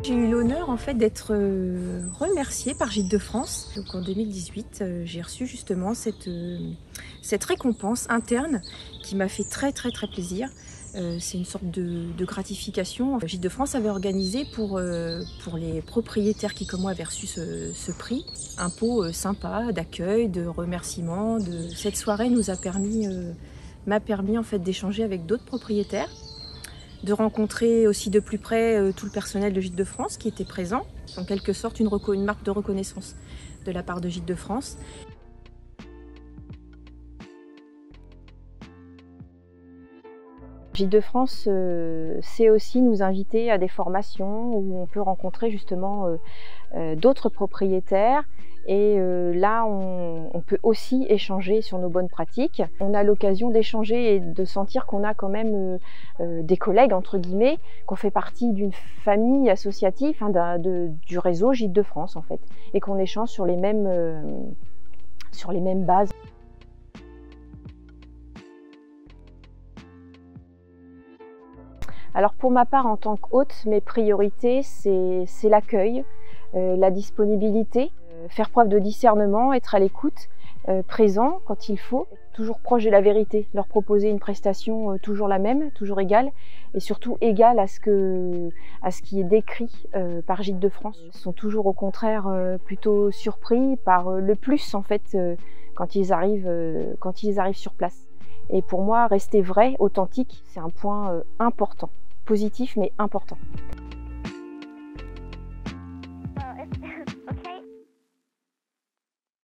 J'ai eu l'honneur en fait d'être remerciée par Gîtes de France. Donc en 2018, j'ai reçu justement cette récompense interne qui m'a fait très plaisir. C'est une sorte de gratification. Gîtes de France avait organisé pour les propriétaires qui comme moi avaient reçu ce prix, un pot sympa d'accueil, de remerciement. Cette soirée m'a permis en fait d'échanger avec d'autres propriétaires, de rencontrer aussi de plus près tout le personnel de Gîtes de France qui était présent, en quelque sorte une marque de reconnaissance de la part de Gîtes de France. Gîtes de France sait aussi nous inviter à des formations où on peut rencontrer justement d'autres propriétaires. Et là, on peut aussi échanger sur nos bonnes pratiques. On a l'occasion d'échanger et de sentir qu'on a quand même des collègues, entre guillemets, qu'on fait partie d'une famille associative, hein, du réseau Gîtes de France, en fait, et qu'on échange sur les mêmes bases. Alors pour ma part, en tant qu'hôte, mes priorités, c'est l'accueil, la disponibilité, faire preuve de discernement, être à l'écoute, présent quand il faut, toujours proche de la vérité, leur proposer une prestation toujours la même, toujours égale, et surtout égale à ce qui est décrit par Gîtes de France. Ils sont toujours au contraire plutôt surpris par le plus en fait quand ils arrivent sur place. Et pour moi, rester vrai, authentique, c'est un point important, positif mais important.